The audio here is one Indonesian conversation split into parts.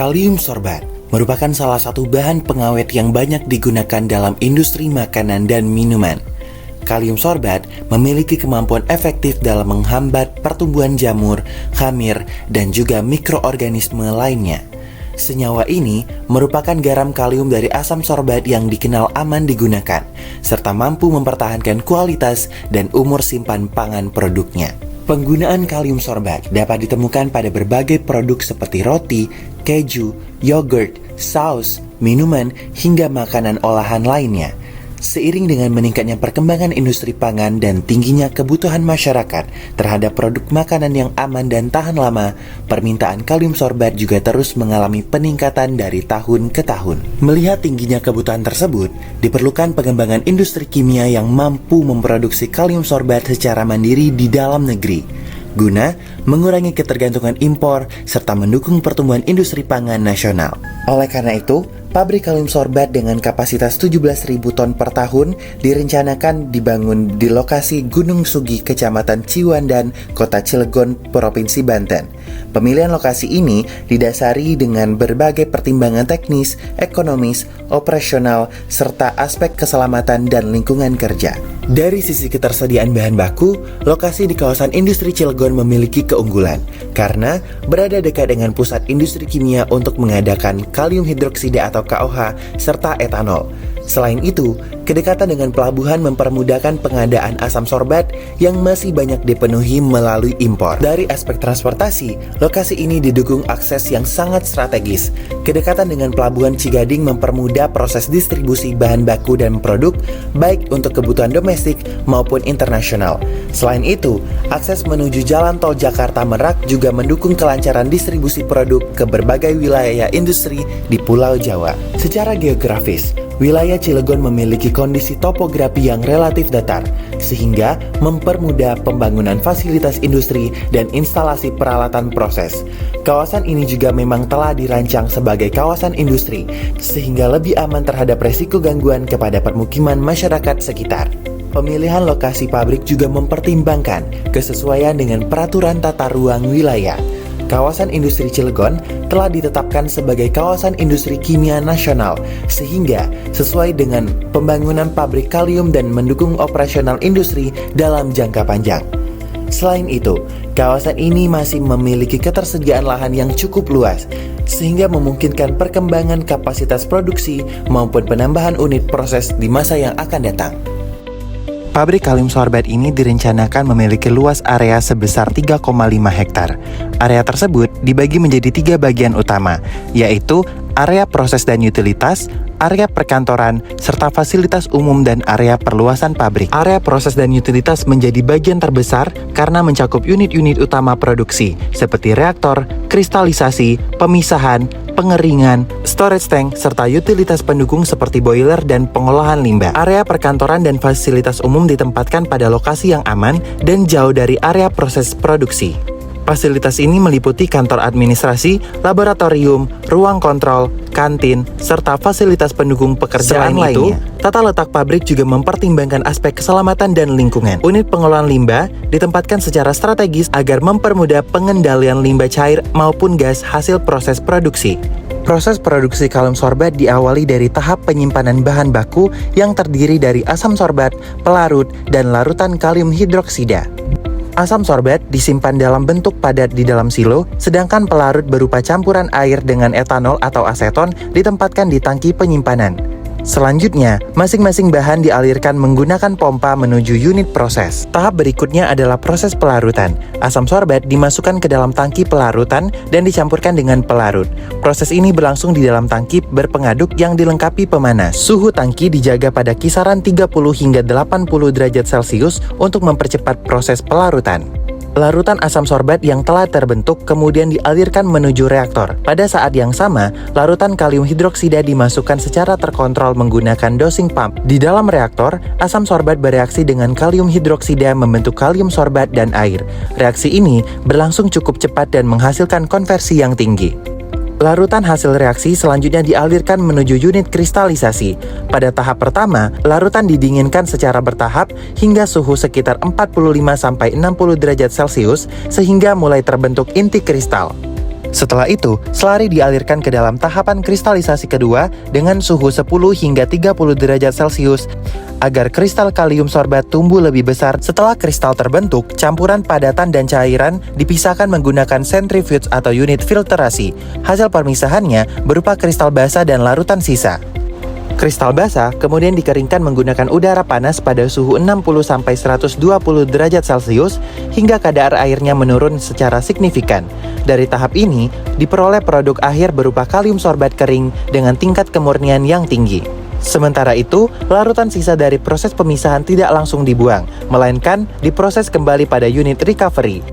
Kalium sorbat merupakan salah satu bahan pengawet yang banyak digunakan dalam industri makanan dan minuman. Kalium sorbat memiliki kemampuan efektif dalam menghambat pertumbuhan jamur, khamir, dan juga mikroorganisme lainnya. Senyawa ini merupakan garam kalium dari asam sorbat yang dikenal aman digunakan, serta mampu mempertahankan kualitas dan umur simpan pangan produknya. Penggunaan kalium sorbat dapat ditemukan pada berbagai produk seperti roti, keju, yogurt, saus, minuman, hingga makanan olahan lainnya. Seiring dengan meningkatnya perkembangan industri pangan dan tingginya kebutuhan masyarakat terhadap produk makanan yang aman dan tahan lama, permintaan kalium sorbat juga terus mengalami peningkatan dari tahun ke tahun. Melihat tingginya kebutuhan tersebut, diperlukan pengembangan industri kimia yang mampu memproduksi kalium sorbat secara mandiri di dalam negeri, guna mengurangi ketergantungan impor serta mendukung pertumbuhan industri pangan nasional. Oleh karena itu, pabrik kalium sorbat dengan kapasitas 17.000 ton per tahun direncanakan dibangun di lokasi Gunung Sugi, Kecamatan Ciwandan, Kota Cilegon, Provinsi Banten. Pemilihan lokasi ini didasari dengan berbagai pertimbangan teknis, ekonomis, operasional, serta aspek keselamatan dan lingkungan kerja. Dari sisi ketersediaan bahan baku, lokasi di kawasan industri Cilegon memiliki keunggulan karena berada dekat dengan pusat industri kimia untuk mengadakan kalium hidroksida atau KOH serta etanol. Selain itu, kedekatan dengan pelabuhan mempermudahkan pengadaan asam sorbat yang masih banyak dipenuhi melalui impor. Dari aspek transportasi, lokasi ini didukung akses yang sangat strategis. Kedekatan dengan pelabuhan Cigading mempermudah proses distribusi bahan baku dan produk, baik untuk kebutuhan domestik maupun internasional. Selain itu, akses menuju jalan tol Jakarta Merak juga mendukung kelancaran distribusi produk ke berbagai wilayah industri di Pulau Jawa. Secara geografis, wilayah Cilegon memiliki kondisi topografi yang relatif datar, sehingga mempermudah pembangunan fasilitas industri dan instalasi peralatan proses. Kawasan ini juga memang telah dirancang sebagai kawasan industri, sehingga lebih aman terhadap resiko gangguan kepada permukiman masyarakat sekitar. Pemilihan lokasi pabrik juga mempertimbangkan kesesuaian dengan peraturan tata ruang wilayah. Kawasan industri Cilegon telah ditetapkan sebagai kawasan industri kimia nasional, sehingga sesuai dengan pembangunan pabrik kalium dan mendukung operasional industri dalam jangka panjang. Selain itu, kawasan ini masih memiliki ketersediaan lahan yang cukup luas, sehingga memungkinkan perkembangan kapasitas produksi maupun penambahan unit proses di masa yang akan datang. Pabrik kalium sorbat ini direncanakan memiliki luas area sebesar 3,5 hektar. Area tersebut dibagi menjadi 3 bagian utama, yaitu area proses dan utilitas, area perkantoran, serta fasilitas umum dan area perluasan pabrik. Area proses dan utilitas menjadi bagian terbesar karena mencakup unit-unit utama produksi, seperti reaktor, kristalisasi, pemisahan, pengeringan, storage tank, serta utilitas pendukung seperti boiler dan pengolahan limbah. Area perkantoran dan fasilitas umum ditempatkan pada lokasi yang aman dan jauh dari area proses produksi. Fasilitas ini meliputi kantor administrasi, laboratorium, ruang kontrol, kantin, serta fasilitas pendukung pekerjaan lainnya. Tata letak pabrik juga mempertimbangkan aspek keselamatan dan lingkungan. Unit pengolahan limbah ditempatkan secara strategis agar mempermudah pengendalian limbah cair maupun gas hasil proses produksi. Proses produksi kalium sorbat diawali dari tahap penyimpanan bahan baku yang terdiri dari asam sorbat, pelarut, dan larutan kalium hidroksida. Asam sorbat disimpan dalam bentuk padat di dalam silo, sedangkan pelarut berupa campuran air dengan etanol atau aseton ditempatkan di tangki penyimpanan. Selanjutnya, masing-masing bahan dialirkan menggunakan pompa menuju unit proses. Tahap berikutnya adalah proses pelarutan. Asam sorbat dimasukkan ke dalam tangki pelarutan dan dicampurkan dengan pelarut. Proses ini berlangsung di dalam tangki berpengaduk yang dilengkapi pemanas. Suhu tangki dijaga pada kisaran 30 hingga 80 derajat Celcius untuk mempercepat proses pelarutan. Larutan asam sorbat yang telah terbentuk kemudian dialirkan menuju reaktor. Pada saat yang sama, larutan kalium hidroksida dimasukkan secara terkontrol menggunakan dosing pump. Di dalam reaktor, asam sorbat bereaksi dengan kalium hidroksida membentuk kalium sorbat dan air. Reaksi ini berlangsung cukup cepat dan menghasilkan konversi yang tinggi. Larutan hasil reaksi selanjutnya dialirkan menuju unit kristalisasi. Pada tahap pertama, larutan didinginkan secara bertahap hingga suhu sekitar 45-60 derajat Celcius sehingga mulai terbentuk inti kristal. Setelah itu, selari dialirkan ke dalam tahapan kristalisasi kedua dengan suhu 10 hingga 30 derajat Celcius agar kristal kalium sorbat tumbuh lebih besar. Setelah kristal terbentuk, campuran padatan dan cairan dipisahkan menggunakan centrifuge atau unit filterasi. Hasil permisahannya berupa kristal basah dan larutan sisa. Kristal basah kemudian dikeringkan menggunakan udara panas pada suhu 60-120 derajat Celcius hingga kadar airnya menurun secara signifikan. Dari tahap ini, diperoleh produk akhir berupa kalium sorbat kering dengan tingkat kemurnian yang tinggi. Sementara itu, larutan sisa dari proses pemisahan tidak langsung dibuang, melainkan diproses kembali pada unit recovery.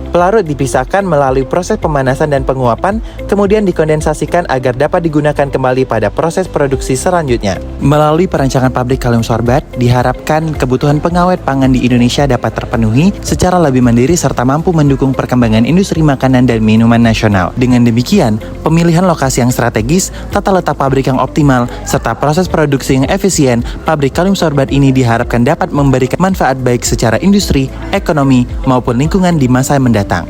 Pelarut dipisahkan melalui proses pemanasan dan penguapan, kemudian dikondensasikan agar dapat digunakan kembali pada proses produksi selanjutnya. Melalui perancangan pabrik kalium sorbat, diharapkan kebutuhan pengawet pangan di Indonesia dapat terpenuhi secara lebih mandiri serta mampu mendukung perkembangan industri makanan dan minuman nasional. Dengan demikian, pemilihan lokasi yang strategis, tata letak pabrik yang optimal, serta proses produksi yang efisien, pabrik kalium sorbat ini diharapkan dapat memberikan manfaat baik secara industri, ekonomi, maupun lingkungan di masa mendatang.